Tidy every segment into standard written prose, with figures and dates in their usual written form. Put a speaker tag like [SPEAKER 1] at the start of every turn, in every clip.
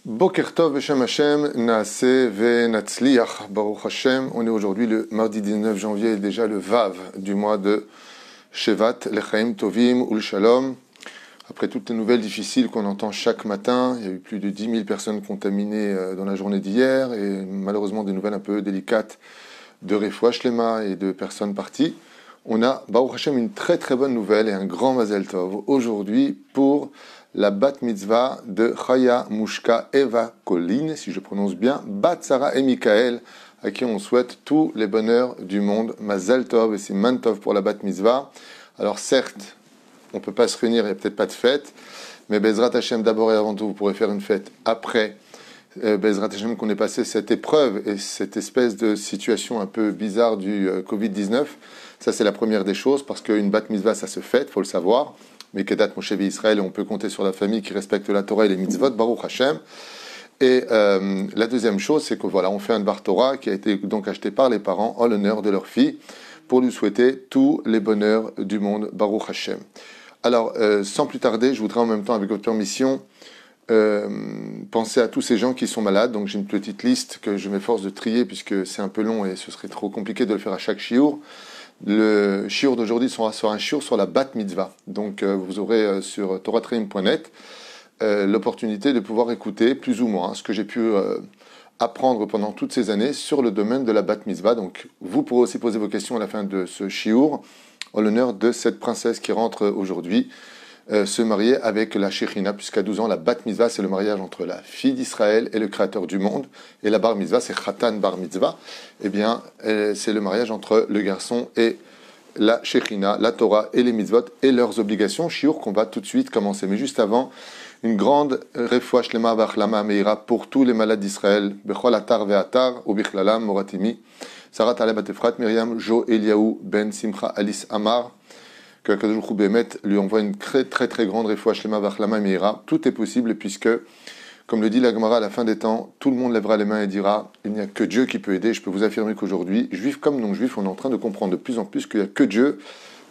[SPEAKER 1] Boker Tov Beshem Hashem, Naaseh Venatzliach, Baruch Hashem. On est aujourd'hui le mardi 19 janvier, déjà le Vav du mois de Shevat, Lechaim Tovim Ul Shalom. Après toutes les nouvelles difficiles qu'on entend chaque matin, il y a eu plus de 10 000 personnes contaminées dans la journée d'hier et malheureusement des nouvelles un peu délicates de Refoua Shlema et de personnes parties. On a, Baruch Hashem, une très très bonne nouvelle et un grand Mazel Tov aujourd'hui pour la bat mitzvah de Chaya Mushka Eva Colline, si je prononce bien, Bat Sarah et Michael, à qui on souhaite tous les bonheurs du monde. Mazel Tov et Siman Tov pour la bat mitzvah. Alors certes, on ne peut pas se réunir, il n'y a peut-être pas de fête, mais Bezrat Hashem d'abord et avant tout, vous pourrez faire une fête après. Bezrat Hashem qu'on ait passé cette épreuve et cette espèce de situation un peu bizarre du Covid-19. Ça c'est la première des choses, parce qu'une bat mitzvah ça se fête, il faut le savoir. Mais Kedat Moshe Israël, on peut compter sur la famille qui respecte la Torah et les mitzvot, Baruch Hashem. Et la deuxième chose, c'est que voilà, on fait un Dvar Torah qui a été donc acheté par les parents en l'honneur de leur fille pour lui souhaiter tous les bonheurs du monde, Baruch Hashem. Alors, sans plus tarder, je voudrais en même temps, avec votre permission, penser à tous ces gens qui sont malades. Donc j'ai une petite liste que je m'efforce de trier puisque c'est un peu long et ce serait trop compliqué de le faire à chaque shiur. Le shiur d'aujourd'hui sera sur un shiur sur la bat mitzvah. Donc vous aurez sur toratreim.net l'opportunité de pouvoir écouter plus ou moins ce que j'ai pu apprendre pendant toutes ces années sur le domaine de la bat mitzvah. Donc vous pourrez aussi poser vos questions à la fin de ce shiur en l'honneur de cette princesse qui rentre aujourd'hui se marier avec la Shekhinah, puisqu'à 12 ans, la bat mitzvah, c'est le mariage entre la fille d'Israël et le créateur du monde, et la bar mitzvah, c'est Khatan bar mitzvah, eh bien, c'est le mariage entre le garçon et la Shekhinah, la Torah et les mitzvot, et leurs obligations, shiur qu'on va tout de suite commencer. Mais juste avant, une grande refoua shlema v'achlama meira pour tous les malades d'Israël, bechol atar ve'atar, u'bichlalam moratimi, Sarah Taleb Atefrat, Myriam, Jo Eliaou, Ben Simcha, Alice Amar, que Akadosh Baruch Hu Bémet lui envoie une très très très grande refoua shlema v'achlama meira. Tout est possible puisque, comme le dit la Gemara à la fin des temps, tout le monde lèvera les mains et dira il n'y a que Dieu qui peut aider. Je peux vous affirmer qu'aujourd'hui, juifs comme non-juifs, on est en train de comprendre de plus en plus qu'il n'y a que Dieu,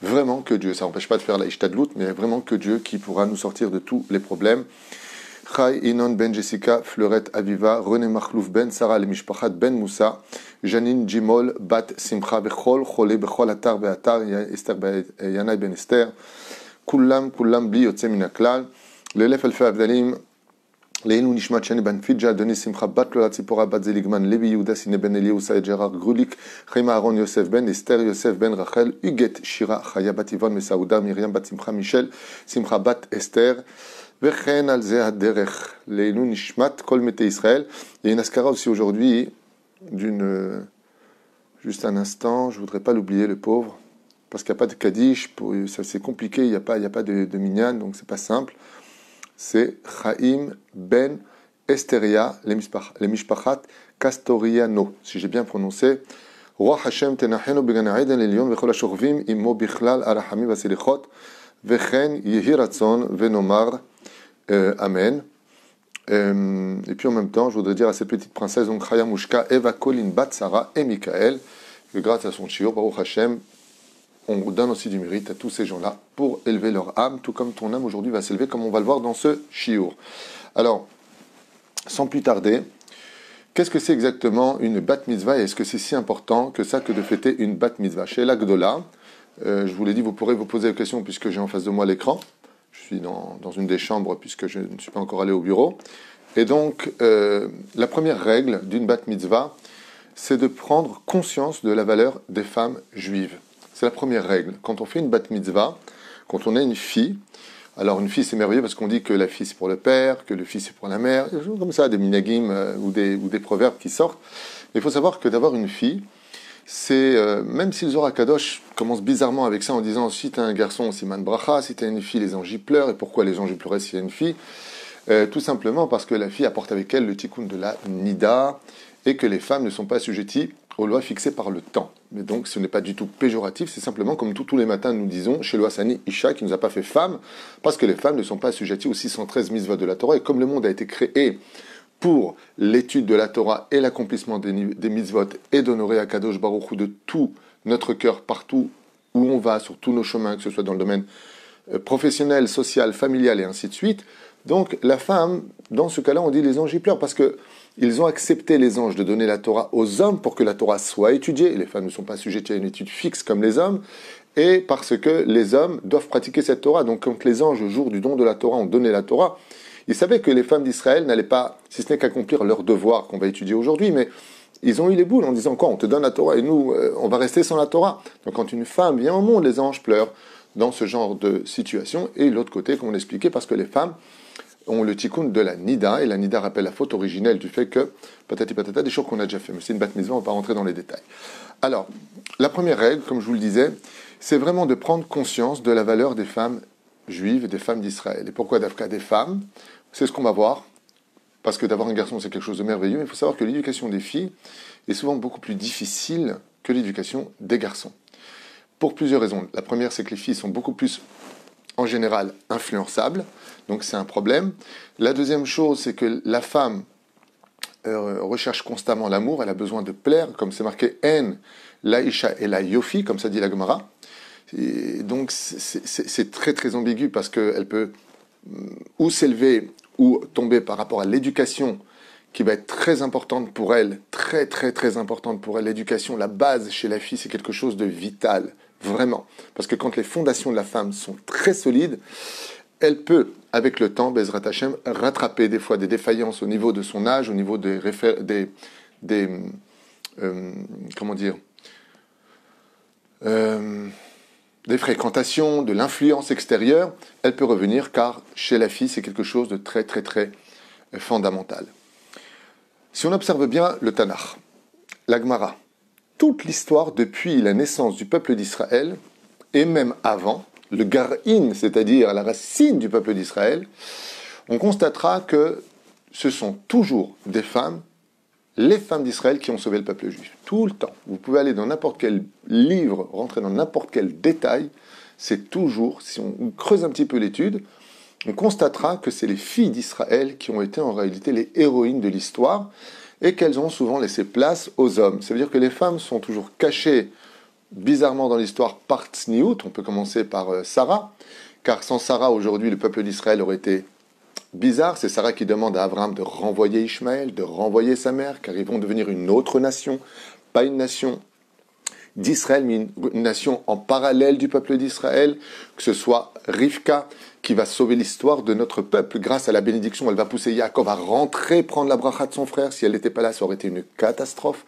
[SPEAKER 1] vraiment que Dieu. Ça n'empêche pas de faire la ishtadlout, mais il y a vraiment que Dieu qui pourra nous sortir de tous les problèmes. Chai Inon Ben Jessica, Fleurette Aviva, René Makhlouf Ben Sarah Lemishpachat Ben Moussa, Janine Jimol, Bat Simcha Bechol, Chole Bechol Atar Beatar, Esther Yanai Ben Esther, Kullam Bli Yotze Minaklal, Lelef Elfe Avdalim, Leinu Nishmat Shani Ben Fidja, Denis Simcha Bat Lola Tzipora Bat Zeligman, Levi Yehuda Sine Ben Eliou Saïd Gérard Grulik, Chaima Aaron Yosef Ben Esther, Yosef Ben Rachel, Huguet Shira Chaya Bat Yvonne Mesaouda, Myriam Bat Simcha Michel, Simcha Bat Esther, Vechen al Zeh Derech, Leinu Nishmat Kol Mete Israël. Il y a une askara aussi aujourd'hui d'une. Juste un instant, je ne voudrais pas l'oublier, le pauvre, parce qu'il n'y a pas de Kaddish, c'est compliqué, il n'y a pas de minyan, donc c'est pas simple. C'est Chaim Ben Esteria, les Mishpachat Castoriano, si j'ai bien prononcé. Roi Hashem tenachenu began Eden Elion vechol hashorvim imo bichlal arachami vaselichot vechen yehi ratzon venomar amen. Et puis en même temps, je voudrais dire à cette petite princesse, donc Chaya Mushka Eva Colline Bat Sarah et Michael, que grâce à son shiur, Baruch Hashem, on donne aussi du mérite à tous ces gens-là pour élever leur âme, tout comme ton âme aujourd'hui va s'élever, comme on va le voir dans ce shiur. Alors, sans plus tarder, qu'est-ce que c'est exactement une bat mitzvah et est-ce que c'est si important que ça que de fêter une bat mitzvah? Chez l'Agdola, je vous l'ai dit, vous pourrez vous poser la question puisque j'ai en face de moi l'écran. Je suis dans une des chambres puisque je ne suis pas encore allé au bureau. Et donc, la première règle d'une bat mitzvah, c'est de prendre conscience de la valeur des femmes juives. C'est la première règle. Quand on fait une bat mitzvah, quand on a une fille, alors une fille c'est merveilleux parce qu'on dit que la fille c'est pour le père, que le fils c'est pour la mère, il y a des choses comme ça, des minagim ou des proverbes qui sortent. Mais il faut savoir que d'avoir une fille, c'est, même si le Zohar Kadosh commence bizarrement avec ça en disant si tu as un garçon, Siman Bracha, si tu as une fille, les anges y pleurent. Et pourquoi les anges y pleuraient s'il y a une fille? Tout simplement parce que la fille apporte avec elle le tikkun de la nida et que les femmes ne sont pas assujetties aux lois fixées par le temps. Mais donc ce n'est pas du tout péjoratif, c'est simplement comme tous les matins nous disons chez Loasani Isha qui ne nous a pas fait femme parce que les femmes ne sont pas assujetties aux 613 mitzvot de la Torah et comme le monde a été créé pour l'étude de la Torah et l'accomplissement des mitzvot et d'honorer Akadosh Baruch Hu de tout notre cœur partout où on va, sur tous nos chemins, que ce soit dans le domaine professionnel, social, familial et ainsi de suite, Donc la femme, dans ce cas-là, on dit les anges y pleurent parce que ils ont accepté, les anges, de donner la Torah aux hommes pour que la Torah soit étudiée. Les femmes ne sont pas sujettes à une étude fixe comme les hommes, et parce que les hommes doivent pratiquer cette Torah. Donc quand les anges, au jour du don de la Torah, ont donné la Torah, ils savaient que les femmes d'Israël n'allaient pas, si ce n'est qu'accomplir leur devoir qu'on va étudier aujourd'hui, mais ils ont eu les boules en disant quoi, on te donne la Torah et nous, on va rester sans la Torah. Donc quand une femme vient au monde, les anges pleurent dans ce genre de situation. Et l'autre côté, comme on l'expliquait, parce que les femmes ont le tikkun de la nida, et la nida rappelle la faute originelle du fait que, patati patata, des choses qu'on a déjà fait. Mais c'est une bat mitzvah, on ne va pas rentrer dans les détails. Alors, la première règle, comme je vous le disais, c'est vraiment de prendre conscience de la valeur des femmes juives et des femmes d'Israël. Et pourquoi d'Afka des femmes? C'est ce qu'on va voir. Parce que d'avoir un garçon, c'est quelque chose de merveilleux. Mais il faut savoir que l'éducation des filles est souvent beaucoup plus difficile que l'éducation des garçons. Pour plusieurs raisons. La première, c'est que les filles sont beaucoup plus, en général, influençables. Donc c'est un problème. La deuxième chose, c'est que la femme recherche constamment l'amour. Elle a besoin de plaire, comme c'est marqué « En, la isha et la yofi », comme ça dit la Gemara. Et donc c'est très très ambigu parce qu'elle peut ou s'élever ou tomber par rapport à l'éducation qui va être très importante pour elle, très très très importante pour elle. L'éducation, la base chez la fille, c'est quelque chose de vital, vraiment. Parce que quand les fondations de la femme sont très solides, elle peut, avec le temps, Bezrat Hashem, rattraper des fois des défaillances au niveau de son âge, au niveau des fréquentations, de l'influence extérieure. Elle peut revenir car chez la fille, c'est quelque chose de très très très fondamental. Si on observe bien le Tanakh, la Gemara, toute l'histoire depuis la naissance du peuple d'Israël, et même avant, le Gar'in, c'est-à-dire la racine du peuple d'Israël, on constatera que ce sont toujours des femmes, les femmes d'Israël qui ont sauvé le peuple juif. Tout le temps. Vous pouvez aller dans n'importe quel livre, rentrer dans n'importe quel détail, c'est toujours, si on creuse un petit peu l'étude, on constatera que c'est les filles d'Israël qui ont été en réalité les héroïnes de l'histoire et qu'elles ont souvent laissé place aux hommes. Ça veut dire que les femmes sont toujours cachées bizarrement dans l'histoire par Tzniout. On peut commencer par Sarah, car sans Sarah, aujourd'hui, le peuple d'Israël aurait été bizarre. C'est Sarah qui demande à Abraham de renvoyer Ishmaël, de renvoyer sa mère, car ils vont devenir une autre nation, pas une nation d'Israël, mais une nation en parallèle du peuple d'Israël, que ce soit Rivka, qui va sauver l'histoire de notre peuple. Grâce à la bénédiction, elle va pousser Yaakov à rentrer, prendre la bracha de son frère. Si elle n'était pas là, ça aurait été une catastrophe.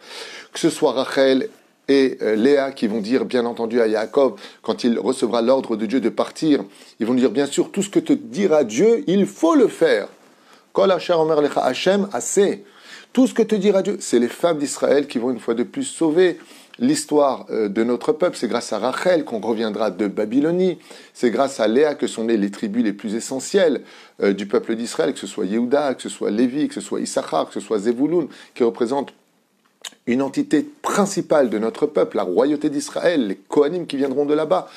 [SPEAKER 1] Que ce soit Rachel et Léa qui vont dire, bien entendu, à Yaakov, quand il recevra l'ordre de Dieu de partir, ils vont dire, bien sûr, tout ce que te dira Dieu, il faut le faire. Kol asher omer lecha Hashem aseh. Tout ce que te dira Dieu, c'est les femmes d'Israël qui vont une fois de plus sauver l'histoire de notre peuple. C'est grâce à Rachel qu'on reviendra de Babylonie. C'est grâce à Léa que sont nées les tribus les plus essentielles du peuple d'Israël, que ce soit Yehuda, que ce soit Lévi, que ce soit Issachar, que ce soit Zevouloun, qui représentent une entité principale de notre peuple, la royauté d'Israël, les Kohanim qui viendront de là-bas.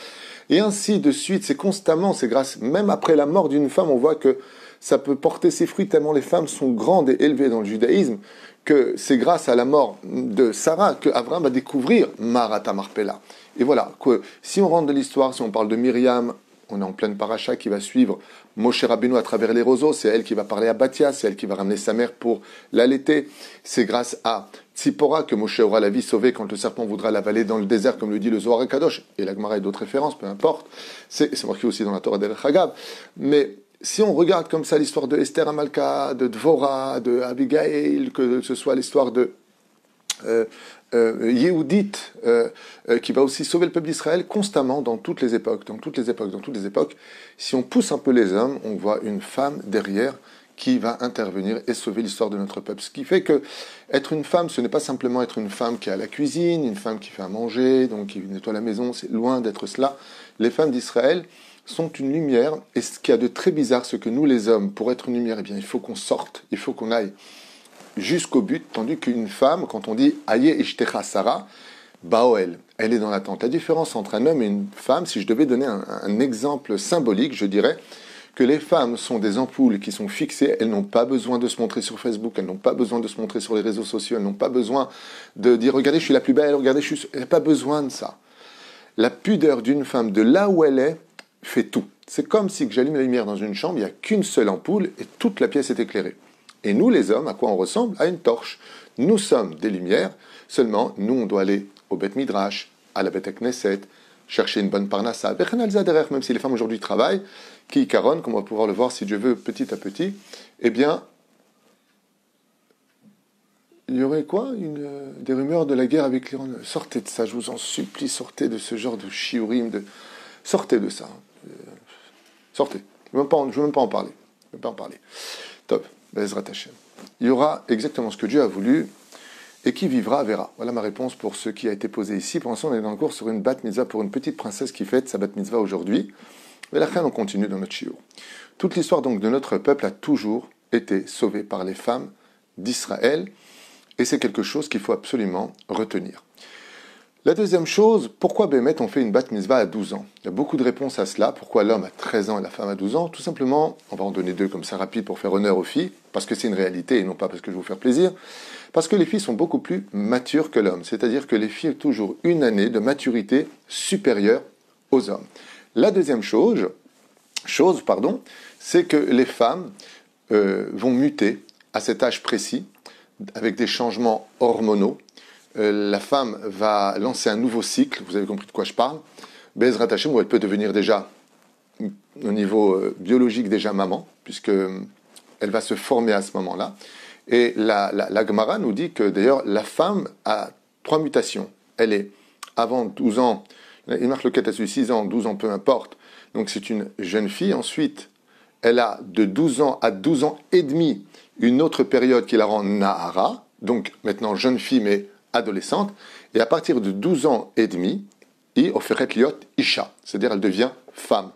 [SPEAKER 1] Et ainsi de suite, c'est constamment, c'est grâce, même après la mort d'une femme, on voit que ça peut porter ses fruits tellement les femmes sont grandes et élevées dans le judaïsme, que c'est grâce à la mort de Sarah que Abraham va découvrir Marata Marpella. Et voilà, que si on rentre de l'histoire, si on parle de Myriam, on est en pleine paracha qui va suivre Moshe Rabbeinu à travers les roseaux, c'est elle qui va parler à Bathia, c'est elle qui va ramener sa mère pour l'allaiter. C'est grâce à Tzipora que Moshe aura la vie sauvée quand le serpent voudra l'avaler dans le désert, comme le dit le Zohar Kadosh, et la Gemara et d'autres références, peu importe. C'est marqué aussi dans la Torah d'El Chagav. Mais si on regarde comme ça l'histoire de Esther Amalka, de Dvorah, de Abigail, que ce soit l'histoire de Yehudit, qui va aussi sauver le peuple d'Israël constamment dans toutes les époques, si on pousse un peu les hommes, on voit une femme derrière qui va intervenir et sauver l'histoire de notre peuple. Ce qui fait que être une femme, ce n'est pas simplement être une femme qui est à la cuisine, une femme qui fait à manger, donc qui nettoie la maison, c'est loin d'être cela. Les femmes d'Israël sont une lumière, et ce qu'il y a de très bizarre, c'est que nous les hommes, pour être une lumière, eh bien, il faut qu'on sorte, il faut qu'on aille jusqu'au but, tandis qu'une femme, quand on dit « Aye ishtecha Sarah », Baoel, elle est dans l'attente. La différence entre un homme et une femme, si je devais donner un exemple symbolique, je dirais que les femmes sont des ampoules qui sont fixées, elles n'ont pas besoin de se montrer sur Facebook, elles n'ont pas besoin de se montrer sur les réseaux sociaux, elles n'ont pas besoin de dire « Regardez, je suis la plus belle, regardez, elle n'a pas besoin de ça. La pudeur d'une femme, de là où elle est, fait tout. C'est comme si j'allume la lumière dans une chambre, il n'y a qu'une seule ampoule et toute la pièce est éclairée. Et nous, les hommes, à quoi on ressemble? À une torche. Nous sommes des lumières, seulement nous, on doit aller au Beth Midrash, à la Beth Knesset, chercher une bonne parnassa. Même si les femmes aujourd'hui travaillent, qui caronne, comme on va pouvoir le voir si Dieu veut, petit à petit, eh bien, il y aurait quoi des rumeurs de la guerre avec l'Iran. Sortez de ça, je vous en supplie, sortez de ce genre de shiurim, sortez de ça. Sortez. Je ne veux même pas en parler. Top. Bezrat Hashem. Il y aura exactement ce que Dieu a voulu, et qui vivra verra. Voilà ma réponse pour ce qui a été posé ici. Pour l'instant, on est dans le cours sur une bat mitzvah pour une petite princesse qui fête sa bat mitzvah aujourd'hui. Mais la fin, on continue dans notre shiur. Toute l'histoire donc de notre peuple a toujours été sauvée par les femmes d'Israël, et c'est quelque chose qu'il faut absolument retenir. La deuxième chose, pourquoi Bémet on fait une bat mitzvah à 12 ans? Il y a beaucoup de réponses à cela. Pourquoi l'homme a 13 ans et la femme a 12 ans? Tout simplement, on va en donner deux comme ça rapide pour faire honneur aux filles, parce que c'est une réalité et non pas parce que je veux vous faire plaisir, parce que les filles sont beaucoup plus matures que l'homme. C'est-à-dire que les filles ont toujours une année de maturité supérieure aux hommes. La deuxième chose, c'est que les femmes vont muter à cet âge précis, avec des changements hormonaux. La femme va lancer un nouveau cycle, vous avez compris de quoi je parle, Bezrat Hashem, où elle peut devenir déjà, au niveau biologique, déjà maman, puisque elle va se former à ce moment-là. Et la Gemara nous dit que d'ailleurs, la femme a 3 mutations. Elle est, avant 12 ans, il marque le 4 à 6 ans, 12 ans, peu importe, donc c'est une jeune fille. Ensuite, elle a de 12 ans à 12 ans et demi une autre période qui la rend Nahara, donc maintenant jeune fille mais adolescente, et à partir de 12 ans et demi, il offeret liot isha, c'est-à-dire elle devient femme.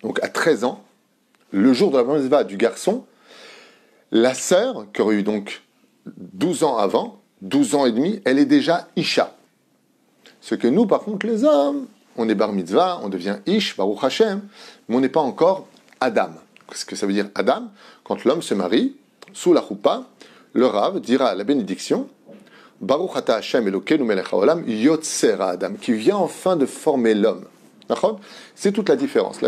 [SPEAKER 1] Donc à 13 ans, le jour de la bar mitzvah du garçon, la sœur, qui aurait eu donc 12 ans avant, 12 ans et demi, elle est déjà isha. Ce que nous, par contre, les hommes, on est bar mitzvah, on devient ish, baruch Hashem, mais on n'est pas encore Adam. Qu'est-ce que ça veut dire Adam? Quand l'homme se marie, sous la choupa, le Rav dira la bénédiction, Baruch ata Hashem Elokeinu melech haolam yotzer Adam, qui vient enfin de former l'homme. C'est toute la différence.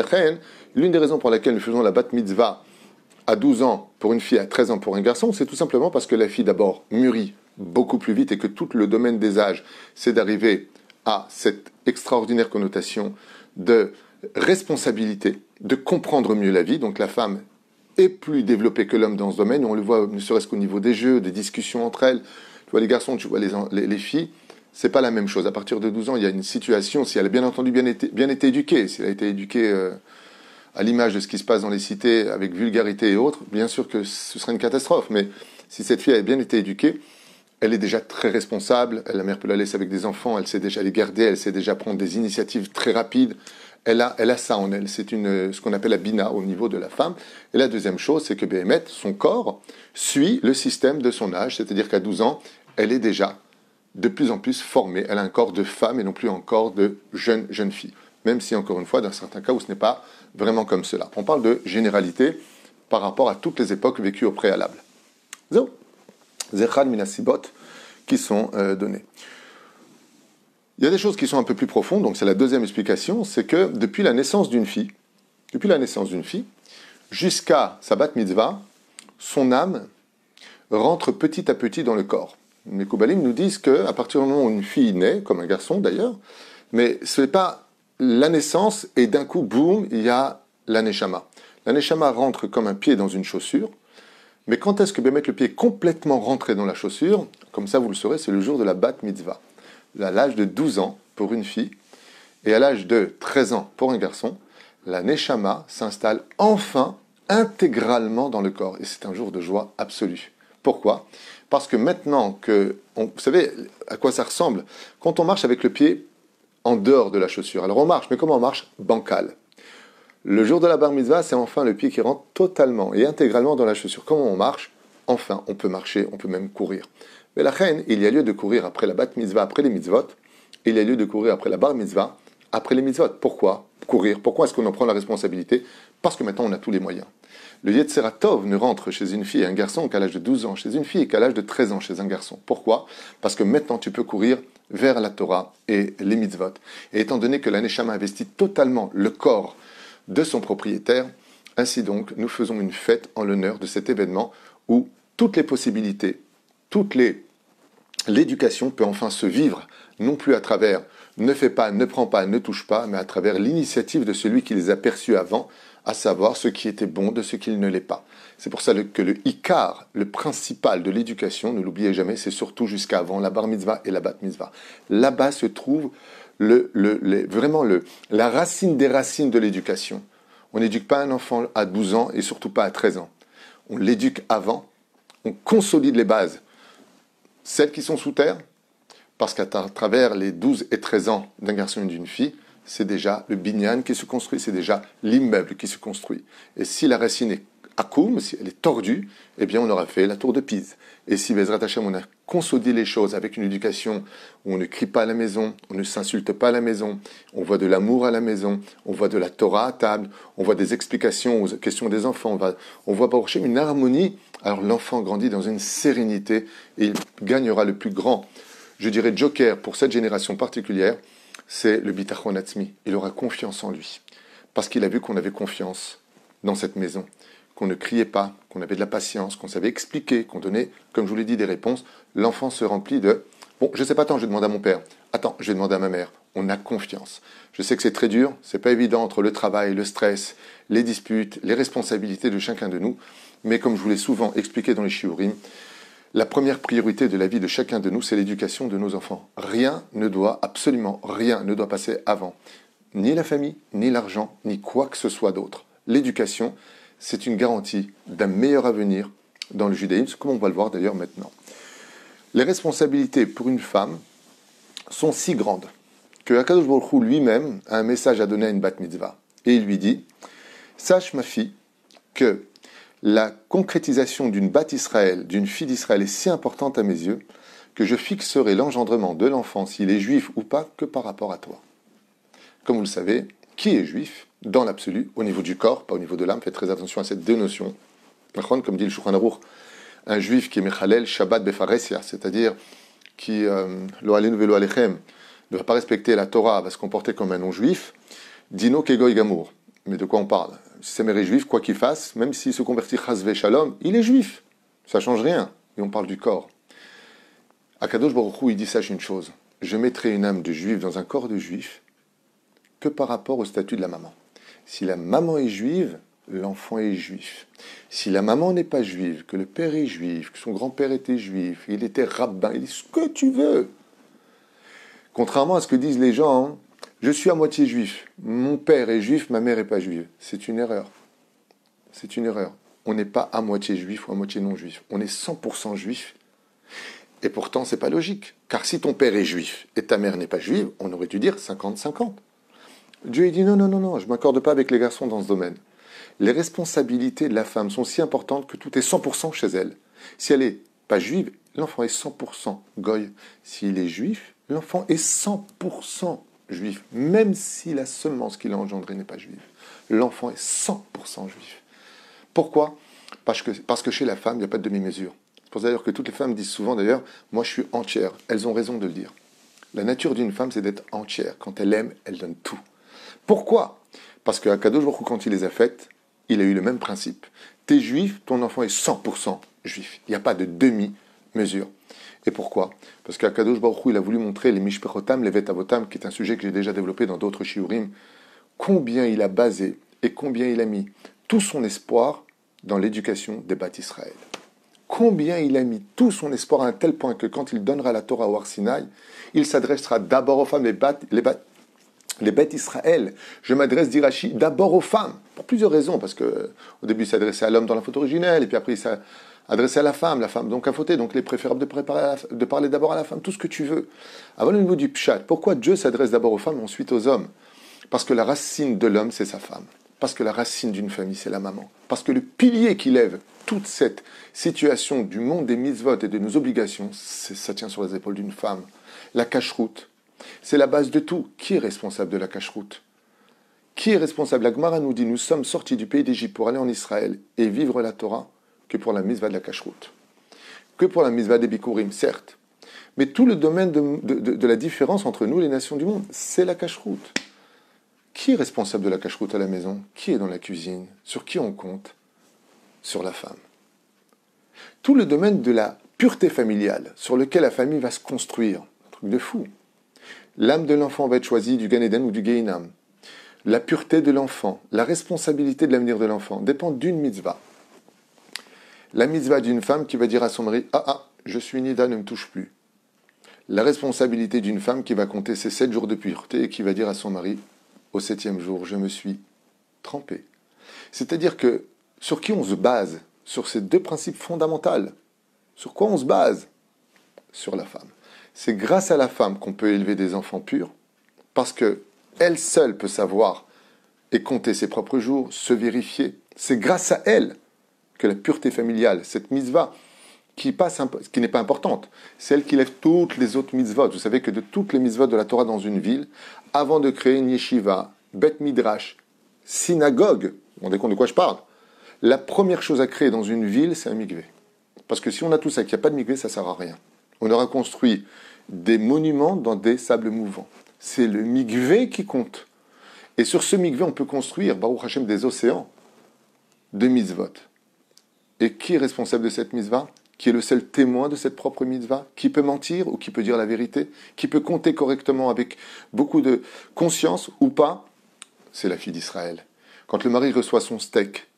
[SPEAKER 1] L'une des raisons pour laquelle nous faisons la bat mitzvah à 12 ans pour une fille, à 13 ans pour un garçon, c'est tout simplement parce que la fille d'abord mûrit beaucoup plus vite et que tout le domaine des âges, c'est d'arriver à cette extraordinaire connotation de responsabilité, de comprendre mieux la vie. Donc la femme est plus développée que l'homme dans ce domaine. On le voit ne serait-ce qu'au niveau des jeux, des discussions entre elles. Tu vois les garçons, tu vois les filles, c'est pas la même chose. À partir de 12 ans, il y a une situation, si elle a bien entendu bien été éduquée, si elle a été éduquée à l'image de ce qui se passe dans les cités, avec vulgarité et autres, bien sûr que ce serait une catastrophe. Mais si cette fille a bien été éduquée, elle est déjà très responsable. La mère peut la laisser avec des enfants, elle sait déjà les garder, elle sait déjà prendre des initiatives très rapides. Elle a ça en elle. C'est ce qu'on appelle la bina au niveau de la femme. Et la deuxième chose, c'est que Béhémet, son corps, suit le système de son âge. C'est-à-dire qu'à 12 ans, elle est déjà de plus en plus formée. Elle a un corps de femme et non plus un corps de jeune fille. Même si, encore une fois, dans certains cas où ce n'est pas vraiment comme cela. On parle de généralité par rapport à toutes les époques vécues au préalable. Zechad minasibot qui sont données. Il y a des choses qui sont un peu plus profondes, donc c'est la deuxième explication, c'est que depuis la naissance d'une fille, jusqu'à sa bat mitzvah, son âme rentre petit à petit dans le corps. Les Koubalim nous disent qu'à partir du moment où une fille naît, comme un garçon d'ailleurs, mais ce n'est pas la naissance et d'un coup, boum, il y a la neshama. La neshama rentre comme un pied dans une chaussure, mais quand est-ce que mettre le pied complètement rentré dans la chaussure? Comme ça, vous le saurez, c'est le jour de la bat mitzvah. À l'âge de 12 ans pour une fille et à l'âge de 13 ans pour un garçon, la neshama s'installe enfin intégralement dans le corps. Et c'est un jour de joie absolue. Pourquoi? Parce que maintenant que... vous savez à quoi ça ressemble? Quand on marche avec le pied en dehors de la chaussure. Alors on marche, mais comment on marche? Bancal. Le jour de la bar mitzvah, c'est enfin le pied qui rentre totalement et intégralement dans la chaussure. Comment on marche? Enfin, on peut marcher, on peut même courir. Mais la reine, il y a lieu de courir après la bat mitzvah, après les mitzvot. Il y a lieu de courir après la bar mitzvah, après les mitzvot. Pourquoi courir? Pourquoi est-ce qu'on en prend la responsabilité? Parce que maintenant, on a tous les moyens. Le Yetzera Tov ne rentre chez une fille et un garçon qu'à l'âge de 12 ans chez une fille et qu'à l'âge de 13 ans chez un garçon. Pourquoi? Parce que maintenant tu peux courir vers la Torah et les mitzvot. Et étant donné que la Neshama investit totalement le corps de son propriétaire, ainsi donc nous faisons une fête en l'honneur de cet événement où toutes les possibilités, l'éducation peut enfin se vivre, non plus à travers ne fais pas, ne prends pas, ne touche pas, mais à travers l'initiative de celui qui les a perçus avant, à savoir ce qui était bon de ce qui ne l'est pas. C'est pour ça que le Ikar, le principal de l'éducation, ne l'oubliez jamais, c'est surtout jusqu'à avant la bar mitzvah et la bat mitzvah. Là-bas se trouve vraiment la racine des racines de l'éducation. On n'éduque pas un enfant à 12 ans et surtout pas à 13 ans. On l'éduque avant, on consolide les bases, celles qui sont sous terre, parce qu'à travers les 12 et 13 ans d'un garçon et d'une fille, c'est déjà le binyan qui se construit, c'est déjà l'immeuble qui se construit. Et si la racine est akoum, si elle est tordue, eh bien on aura fait la tour de Pise. Et si Bezrat Hashem, on a consolidé les choses avec une éducation où on ne crie pas à la maison, on ne s'insulte pas à la maison, on voit de l'amour à la maison, on voit de la Torah à table, on voit des explications aux questions des enfants, on voit Baruch Hashem une harmonie, alors l'enfant grandit dans une sérénité et il gagnera le plus grand, je dirais, joker pour cette génération particulière, c'est le bitachon atzmi. Il aura confiance en lui. Parce qu'il a vu qu'on avait confiance dans cette maison, qu'on ne criait pas, qu'on avait de la patience, qu'on savait expliquer, qu'on donnait, comme je vous l'ai dit, des réponses. L'enfant se remplit de « Bon, je ne sais pas, attends, je vais demander à mon père. Attends, je vais demander à ma mère. » On a confiance. Je sais que c'est très dur, c'est pas évident entre le travail, le stress, les disputes, les responsabilités de chacun de nous. Mais comme je vous l'ai souvent expliqué dans les shiurim, la première priorité de la vie de chacun de nous, c'est l'éducation de nos enfants. Absolument rien ne doit passer avant. Ni la famille, ni l'argent, ni quoi que ce soit d'autre. L'éducation, c'est une garantie d'un meilleur avenir dans le judaïsme, comme on va le voir d'ailleurs maintenant. Les responsabilités pour une femme sont si grandes que Akadosh Baruch Hu lui-même a un message à donner à une bat mitzvah. Et il lui dit « Sache, ma fille, que la concrétisation d'une bat Israël, d'une fille d'Israël est si importante à mes yeux que je fixerai l'engendrement de l'enfant, s'il est juif ou pas, que par rapport à toi. » Comme vous le savez, qui est juif dans l'absolu, au niveau du corps, pas au niveau de l'âme? Faites très attention à cette deux notions. Comme dit le Shulchan Aruch, un juif qui est mechalel Shabbat befaresia, c'est-à-dire qui lo alenu velo alechem, ne va pas respecter la Torah, va se comporter comme un non-juif, dino kegoy gamour. Mais de quoi on parle? Si c'est méré juif, quoi qu'il fasse, même s'il se convertit chasve shalom, il est juif. Ça change rien. Et on parle du corps. Akadosh Baruch Hu, il dit, sache une chose. Je mettrai une âme de juif dans un corps de juif que par rapport au statut de la maman. Si la maman est juive, l'enfant est juif. Si la maman n'est pas juive, que le père est juif, que son grand-père était juif, il était rabbin, il dit ce que tu veux. Contrairement à ce que disent les gens, hein, je suis à moitié juif, mon père est juif, ma mère n'est pas juive. C'est une erreur. C'est une erreur. On n'est pas à moitié juif ou à moitié non juif. On est 100% juif. Et pourtant, c'est pas logique. Car si ton père est juif et ta mère n'est pas juive, on aurait dû dire 50-50. Dieu dit non, je ne m'accorde pas avec les garçons dans ce domaine. Les responsabilités de la femme sont si importantes que tout est 100% chez elle. Si elle n'est pas juive, l'enfant est 100% goy. S'il est juif, l'enfant est 100% juif, même si la semence qu'il a engendrée n'est pas juive. L'enfant est 100% juif. Pourquoi? Parce que chez la femme, il n'y a pas de demi-mesure. C'est pour ça d'ailleurs que toutes les femmes disent souvent, d'ailleurs, moi je suis entière. Elles ont raison de le dire. La nature d'une femme, c'est d'être entière. Quand elle aime, elle donne tout. Pourquoi? Parce que Akadosh Baruch Hu, quand il les a faites, il a eu le même principe. T'es juif, ton enfant est 100% juif. Il n'y a pas de demi-mesure. Et pourquoi? Parce qu'Akadosh Baruch Hu, il a voulu montrer les mishpechotam, les vetavotam, qui est un sujet que j'ai déjà développé dans d'autres shiurim, combien il a basé et combien il a mis tout son espoir dans l'éducation des bâtis Israël. Combien il a mis tout son espoir à un tel point que quand il donnera la Torah au Har Sinaï, il s'adressera d'abord aux femmes, les bêtes Israël. Je m'adresse, dit Rashi, d'abord aux femmes, pour plusieurs raisons, parce que au début il s'adressait à l'homme dans la faute originelle, et puis après il s'adressait à la femme donc à fauter, donc il est préférable de parler d'abord à la femme, tout ce que tu veux. Avant le niveau du pshat, pourquoi Dieu s'adresse d'abord aux femmes, ensuite aux hommes? Parce que la racine de l'homme, c'est sa femme. Parce que la racine d'une famille, c'est la maman. Parce que le pilier qui lève toute cette situation du monde des mitzvot et de nos obligations, ça tient sur les épaules d'une femme. La cacheroute, c'est la base de tout. Qui est responsable de la cacheroute? Qui est responsable? La Gemara nous dit, nous sommes sortis du pays d'Égypte pour aller en Israël et vivre la Torah que pour la mitzvah de la cacheroute, que pour la mitzvah des bikurim, certes. Mais tout le domaine de la différence entre nous et les nations du monde, c'est la cacheroute. Qui est responsable de la cacheroute à la maison? Qui est dans la cuisine? Sur qui on compte? Sur la femme. Tout le domaine de la pureté familiale, sur lequel la famille va se construire, un truc de fou. L'âme de l'enfant va être choisie du Gan Eden ou du Gehinam. La pureté de l'enfant, la responsabilité de l'avenir de l'enfant dépend d'une mitzvah. La mitzvah d'une femme qui va dire à son mari « Ah, je suis nida, ne me touche plus ». La responsabilité d'une femme qui va compter ses 7 jours de pureté et qui va dire à son mari « Au 7e jour, je me suis trempé ». C'est-à-dire que sur qui on se base? Sur ces deux principes fondamentaux. Sur quoi on se base? Sur la femme. C'est grâce à la femme qu'on peut élever des enfants purs, parce que elle seule peut savoir et compter ses propres jours, se vérifier. C'est grâce à elle que la pureté familiale, cette mitzvah, qui n'est pas importante, c'est elle qui lève toutes les autres mitzvot. Vous savez que de toutes les mitzvot de la Torah dans une ville, avant de créer une yeshiva, bet midrash, synagogue, vous vous rendez compte de quoi je parle? La première chose à créer dans une ville, c'est un mikvé. Parce que si on a tout ça, qu'il n'y a pas de mikvé, ça ne sert à rien. On aura construit des monuments dans des sables mouvants. C'est le mikvé qui compte. Et sur ce mikvé, on peut construire, Baruch Hashem, des océans de mitzvot. Et qui est responsable de cette mitzvah? Qui est le seul témoin de cette propre mitzvah? Qui peut mentir ou qui peut dire la vérité? Qui peut compter correctement avec beaucoup de conscience ou pas? C'est la fille d'Israël. Quand le mari reçoit son steak,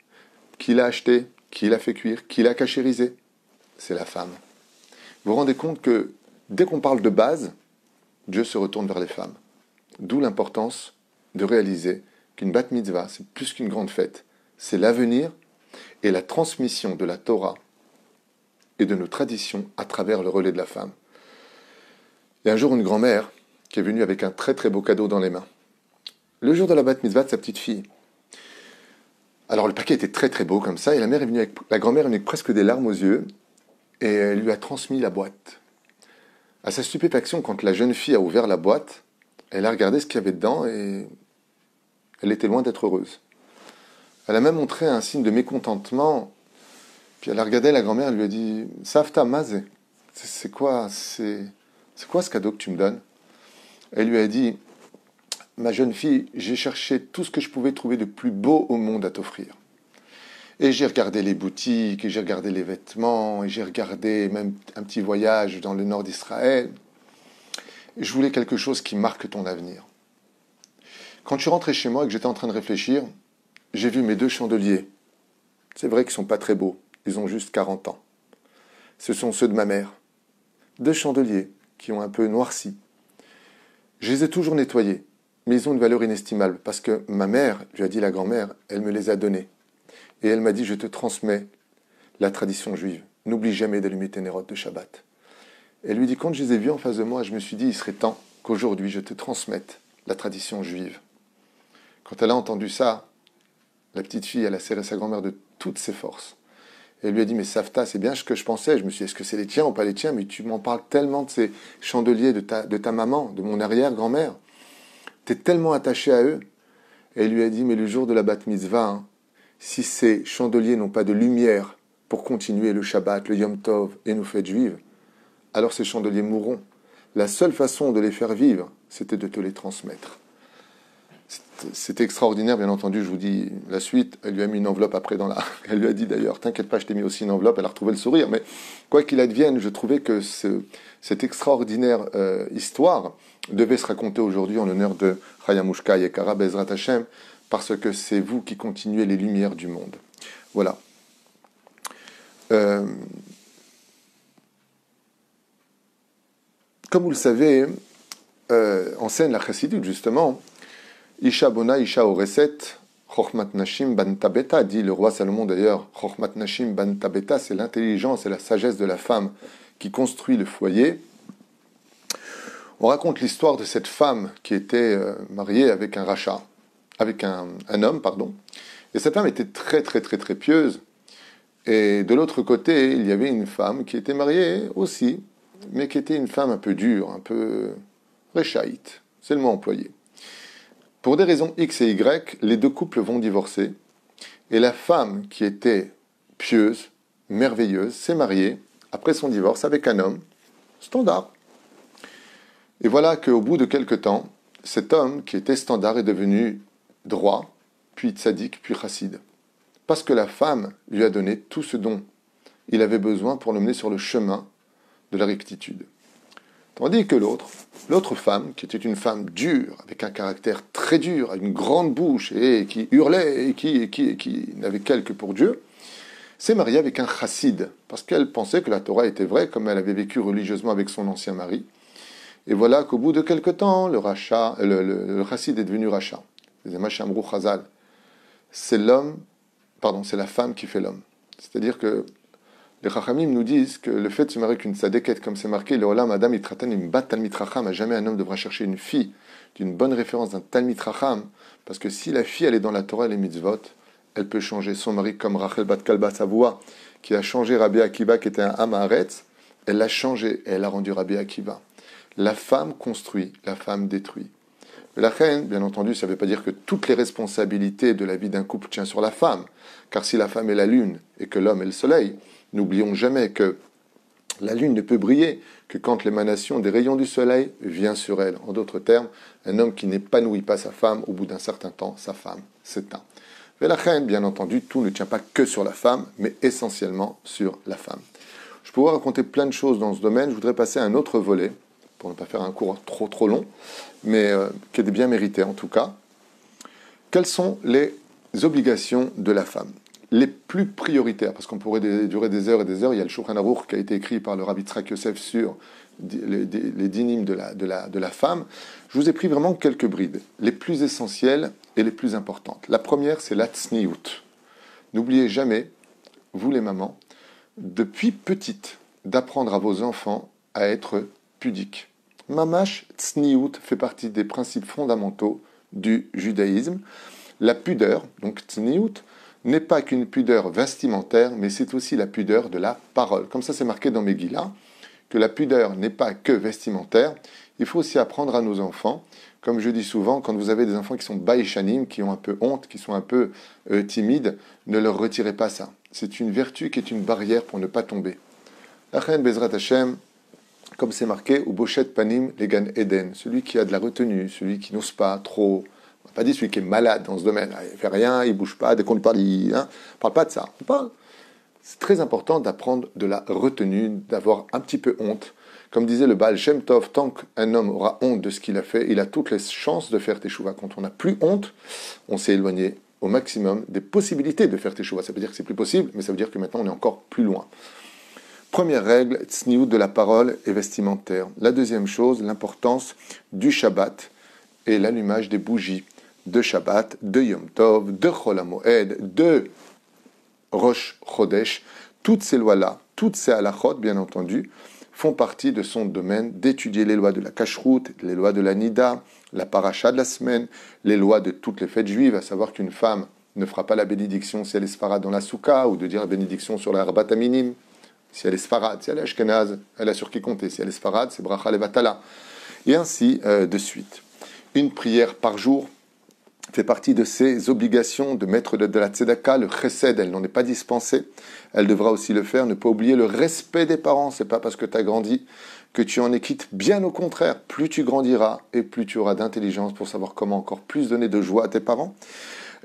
[SPEAKER 1] qui l'a acheté, qui l'a fait cuire, qui l'a cachérisé, c'est la femme. Vous vous rendez compte que dès qu'on parle de base, Dieu se retourne vers les femmes. D'où l'importance de réaliser qu'une bat mitzvah, c'est plus qu'une grande fête. C'est l'avenir et la transmission de la Torah et de nos traditions à travers le relais de la femme. Et un jour, une grand-mère qui est venue avec un très très beau cadeau dans les mains. Le jour de la bat mitzvah de sa petite fille. Alors le paquet était très très beau comme ça, et la grand-mère est venue avec presque des larmes aux yeux, et elle lui a transmis la boîte. À sa stupéfaction, quand la jeune fille a ouvert la boîte, elle a regardé ce qu'il y avait dedans, et elle était loin d'être heureuse. Elle a même montré un signe de mécontentement, puis elle a regardé la grand-mère, elle lui a dit « Savta mazé, c'est quoi ce cadeau que tu me donnes ?» Elle lui a dit « Ma jeune fille, j'ai cherché tout ce que je pouvais trouver de plus beau au monde à t'offrir. Et j'ai regardé les boutiques, et j'ai regardé les vêtements, et j'ai regardé même un petit voyage dans le nord d'Israël. Je voulais quelque chose qui marque ton avenir. Quand je suis rentré chez moi et que j'étais en train de réfléchir, j'ai vu mes 2 chandeliers. C'est vrai qu'ils ne sont pas très beaux, ils ont juste 40 ans. Ce sont ceux de ma mère. 2 chandeliers qui ont un peu noirci. Je les ai toujours nettoyés, mais ils ont une valeur inestimable, parce que ma mère, lui a dit la grand-mère, elle me les a donnés. Et elle m'a dit, je te transmets la tradition juive. N'oublie jamais d'allumer tes nérotes de Shabbat. Elle lui dit, quand je les ai vus en face de moi, je me suis dit, il serait temps qu'aujourd'hui je te transmette la tradition juive. Quand elle a entendu ça, la petite fille, elle a serré sa grand-mère de toutes ses forces. Et elle lui a dit, mais Savta, c'est bien ce que je pensais. Je me suis dit, est-ce que c'est les tiens ou pas les tiens? Mais tu m'en parles tellement de ces chandeliers de ta maman, de mon arrière-grand-mère. Tu es tellement attaché à eux. Et elle lui a dit, mais le jour de la bat mitzvah, si ces chandeliers n'ont pas de lumière pour continuer le Shabbat, le Yom Tov et nos fêtes juives, alors ces chandeliers mourront. La seule façon de les faire vivre, c'était de te les transmettre. C'était extraordinaire, bien entendu, je vous dis la suite. Elle lui a mis une enveloppe après dans la... Elle lui a dit d'ailleurs, t'inquiète pas, je t'ai mis aussi une enveloppe. Elle a retrouvé le sourire. Mais quoi qu'il advienne, je trouvais que cette extraordinaire histoire devait se raconter aujourd'hui en l'honneur de Chayamushka Yekara Bezrat Hashem, parce que c'est vous qui continuez les lumières du monde. Voilà. Comme vous le savez, enseigne la chassidut, justement, Isha bona, Isha oreset, Chochmat nashim ban tabeta, dit le roi Salomon d'ailleurs, Chochmat nashim ban tabeta, c'est l'intelligence et la sagesse de la femme qui construit le foyer. On raconte l'histoire de cette femme qui était mariée avec un rachat, avec un homme, pardon. Et cette femme était très, très, très, très pieuse. Et de l'autre côté, il y avait une femme qui était mariée aussi, mais qui était une femme un peu dure, un peu réchaïte. C'est le mot employé. Pour des raisons X et Y, les deux couples vont divorcer. Et la femme qui était pieuse, merveilleuse, s'est mariée, après son divorce, avec un homme standard. Et voilà qu'au bout de quelque temps, cet homme qui était standard est devenu droit, puis tzaddik, puis chassid. Parce que la femme lui a donné tout ce dont il avait besoin pour l'emmener sur le chemin de la rectitude. Tandis que l'autre femme, qui était une femme dure, avec un caractère très dur, avec une grande bouche, et qui hurlait, et qui n'avait qu'elle que pour Dieu, s'est mariée avec un chassid, parce qu'elle pensait que la Torah était vraie, comme elle avait vécu religieusement avec son ancien mari. Et voilà qu'au bout de quelque temps, le chassid est devenu racha. C'est c'est la femme qui fait l'homme. C'est-à-dire que les Chachamim nous disent que le fait de se marier avec une tzadéket, comme c'est marqué, le olam adam itratan im bat talmid chacham, jamais un homme devra chercher une fille d'une bonne référence d'un talmid chacham, parce que si la fille elle est dans la Torah et les mitzvot, elle peut changer son mari comme Rachel bat Kalba Savoie, qui a changé Rabbi Akiva, qui était un Amaretz, elle l'a changé et elle a rendu Rabbi Akiva. La femme construit, la femme détruit. La reine, bien entendu, ça ne veut pas dire que toutes les responsabilités de la vie d'un couple tiennent sur la femme, car si la femme est la lune et que l'homme est le soleil, n'oublions jamais que la lune ne peut briller que quand l'émanation des rayons du soleil vient sur elle. En d'autres termes, un homme qui n'épanouit pas sa femme, au bout d'un certain temps, sa femme s'éteint. Mais la reine, bien entendu, tout ne tient pas que sur la femme, mais essentiellement sur la femme. Je pourrais raconter plein de choses dans ce domaine. Je voudrais passer à un autre volet, pour ne pas faire un cours trop long, mais qui est bien mérité en tout cas. Quelles sont les obligations de la femme? Les plus prioritaires, parce qu'on pourrait durer des heures et des heures, il y a le Shulchan Aruch qui a été écrit par le Rabbi Tzrak Yosef sur les dynimes de la femme. Je vous ai pris vraiment quelques brides, les plus essentielles et les plus importantes. La première, c'est la tzniut. N'oubliez jamais, vous les mamans, depuis petite, d'apprendre à vos enfants à être pudiques. Mamash tzniut fait partie des principes fondamentaux du judaïsme. La pudeur, donc tzniut, n'est pas qu'une pudeur vestimentaire, mais c'est aussi la pudeur de la parole. Comme ça, c'est marqué dans Megillah, que la pudeur n'est pas que vestimentaire. Il faut aussi apprendre à nos enfants, comme je dis souvent, quand vous avez des enfants qui sont baïchanim, qui ont un peu honte, qui sont un peu timides, ne leur retirez pas ça. C'est une vertu qui est une barrière pour ne pas tomber. La reine Bezrat Hashem, comme c'est marqué, ou Boshet Panim Legan Eden, celui qui a de la retenue, celui qui n'ose pas trop. On n'a pas dit celui qui est malade dans ce domaine. Il ne fait rien, il ne bouge pas, dès qu'on lui parle, il ne parle pas de ça. C'est très important d'apprendre de la retenue, d'avoir un petit peu honte. Comme disait le Baal Shem Tov, tant qu'un homme aura honte de ce qu'il a fait, il a toutes les chances de faire teshuva. Quand on n'a plus honte, on s'est éloigné au maximum des possibilités de faire teshuva. Ça veut dire que c'est plus possible, mais ça veut dire que maintenant on est encore plus loin. Première règle, tzniut de la parole et vestimentaire. La deuxième chose, l'importance du Shabbat et l'allumage des bougies de Shabbat, de Yom Tov, de Chol HaMoed, de Rosh Chodesh. Toutes ces lois-là, toutes ces halachot, bien entendu, font partie de son domaine d'étudier les lois de la Kashrut, les lois de la Nida, la paracha de la semaine, les lois de toutes les fêtes juives, à savoir qu'une femme ne fera pas la bénédiction si elle est sfarade dans la soukha, ou de dire la bénédiction sur la Arbat Aminim. Si elle est sfarade, si elle est ashkenaz, elle a sur qui compter. Si elle est sfarade, c'est bracha levatala. Et ainsi de suite. Une prière par jour fait partie de ses obligations de mettre de la tzedaka, le chesed, elle n'en est pas dispensée. Elle devra aussi le faire. Ne pas oublier le respect des parents. C'est pas parce que tu as grandi que tu en es quitte. Bien au contraire, plus tu grandiras et plus tu auras d'intelligence pour savoir comment encore plus donner de joie à tes parents.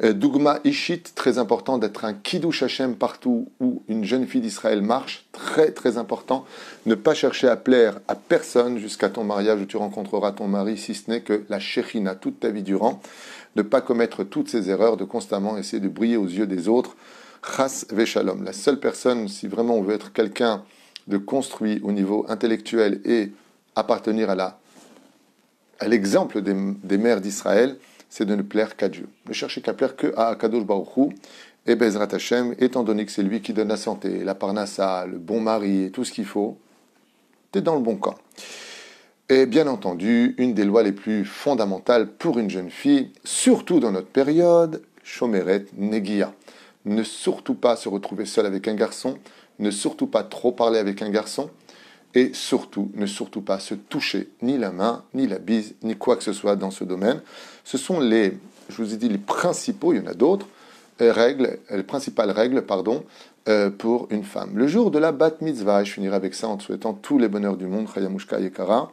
[SPEAKER 1] Dougma Ishit, très important d'être un Kiddush Hashem partout où une jeune fille d'Israël marche, très très important. Ne pas chercher à plaire à personne jusqu'à ton mariage où tu rencontreras ton mari, si ce n'est que la Shechina toute ta vie durant. Ne pas commettre toutes ces erreurs, de constamment essayer de briller aux yeux des autres. Chas Veshalom, la seule personne, si vraiment on veut être quelqu'un de construit au niveau intellectuel et appartenir à l'exemple des mères d'Israël, c'est de ne plaire qu'à Dieu. Ne chercher qu'à plaire que à Akadosh Baruch Hu et Bezrat Hashem, étant donné que c'est lui qui donne la santé, la parnassa, le bon mari et tout ce qu'il faut, tu es dans le bon camp. Et bien entendu, une des lois les plus fondamentales pour une jeune fille, surtout dans notre période, Shomeret Negia. Ne surtout pas se retrouver seul avec un garçon, ne surtout pas trop parler avec un garçon, et surtout, ne surtout pas se toucher ni la main, ni la bise, ni quoi que ce soit dans ce domaine. Ce sont les, je vous ai dit, les principaux, il y en a d'autres, les principales règles, pour une femme. Le jour de la bat mitzvah, et je finirai avec ça en te souhaitant tous les bonheurs du monde, Chayamushka Yekara,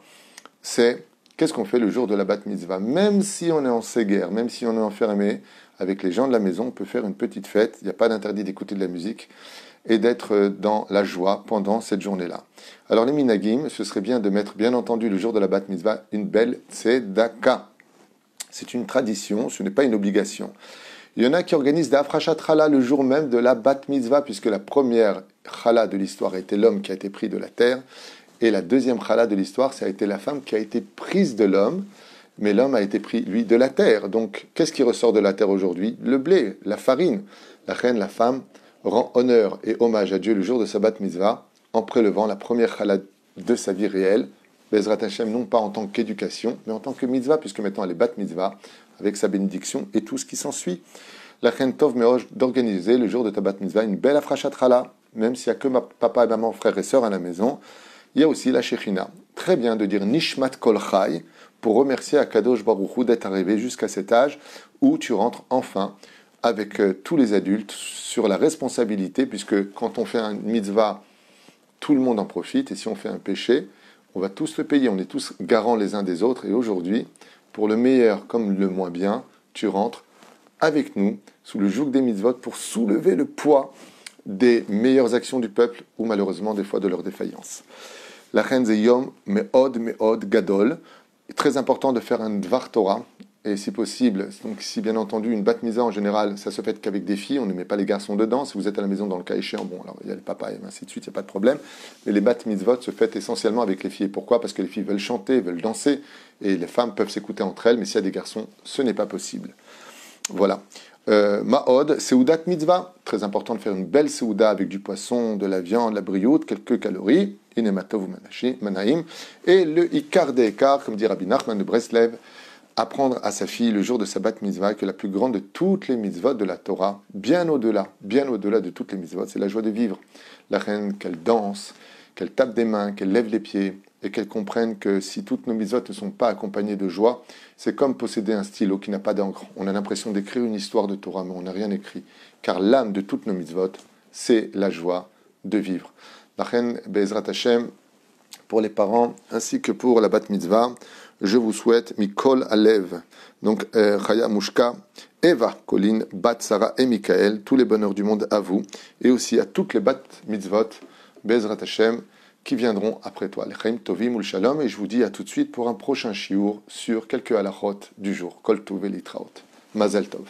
[SPEAKER 1] c'est qu'est-ce qu'on fait le jour de la bat mitzvah? Même si on est en séguerre, même si on est enfermé avec les gens de la maison, on peut faire une petite fête, il n'y a pas d'interdit d'écouter de la musique, et d'être dans la joie pendant cette journée-là. Alors les minagim, ce serait bien de mettre, bien entendu, le jour de la bat mitzvah, une belle tzedaka. C'est une tradition, ce n'est pas une obligation. Il y en a qui organisent des afrachat challah le jour même de la bat mitzvah, puisque la première challah de l'histoire a été l'homme qui a été pris de la terre, et la deuxième challah de l'histoire, ça a été la femme qui a été prise de l'homme, mais l'homme a été pris, lui, de la terre. Donc, qu'est-ce qui ressort de la terre aujourd'hui? Le blé, la farine. La reine, la femme, rend honneur et hommage à Dieu le jour de sa bat mitzvah en prélevant la première challah de sa vie réelle, Bezrat Hashem, non pas en tant qu'éducation, mais en tant que mitzvah, puisque maintenant elle est bat mitzvah, avec sa bénédiction et tout ce qui s'ensuit. La reine Tov Meoj d'organiser le jour de ta bat mitzvah une belle afrachat challah, même s'il n'y a que papa et maman, frères et sœurs à la maison. Il y a aussi la Shechina. Très bien de dire Nishmat Kol Chai pour remercier Akadosh Baruch Hu d'être arrivé jusqu'à cet âge où tu rentres enfin avec tous les adultes sur la responsabilité, puisque quand on fait un mitzvah, tout le monde en profite, et si on fait un péché, on va tous le payer, on est tous garants les uns des autres, et aujourd'hui, pour le meilleur comme le moins bien, tu rentres avec nous, sous le joug des mitzvot, pour soulever le poids des meilleures actions du peuple, ou malheureusement des fois de leur défaillance. La Chen ze Yom Meod Gadol, très important de faire un Dvar Torah, et si possible, donc si bien entendu une bat mitzvah en général, ça se fait qu'avec des filles, on ne met pas les garçons dedans. Si vous êtes à la maison dans le cas échéant, bon, alors il y a le papa et ainsi de suite, il n'y a pas de problème. Mais les bat mitzvot se font essentiellement avec les filles. Pourquoi? Parce que les filles veulent chanter, veulent danser, et les femmes peuvent s'écouter entre elles, mais s'il y a des garçons, ce n'est pas possible. Voilà. Ma'od, Seudat mitzvah, très important de faire une belle Seuda avec du poisson, de la viande, la brioute, quelques calories, Inematov Manaim, et le Ikar de Ekar, comme dit Rabbi Nachman de Breslev, apprendre à sa fille le jour de sa bat mitzvah, que la plus grande de toutes les mitzvot de la Torah, bien au-delà de toutes les mitzvot, c'est la joie de vivre. La reine, qu'elle danse, qu'elle tape des mains, qu'elle lève les pieds, et qu'elle comprenne que si toutes nos mitzvot ne sont pas accompagnées de joie, c'est comme posséder un stylo qui n'a pas d'encre. On a l'impression d'écrire une histoire de Torah, mais on n'a rien écrit. Car l'âme de toutes nos mitzvot, c'est la joie de vivre. La reine Be'ezrat Hashem, pour les parents, ainsi que pour la bat mitzvah, je vous souhaite Mikol Alev, donc Chaya Mushka, Eva, Colline, Bat Sarah et Michael, tous les bonheurs du monde à vous, et aussi à toutes les bat mitzvot, Bezrat Hashem, qui viendront après toi. L'Echaim Tovim ou le Shalom, et je vous dis à tout de suite pour un prochain shiur sur quelques halachot du jour. Kol Tov et Litraot. Mazel Tov.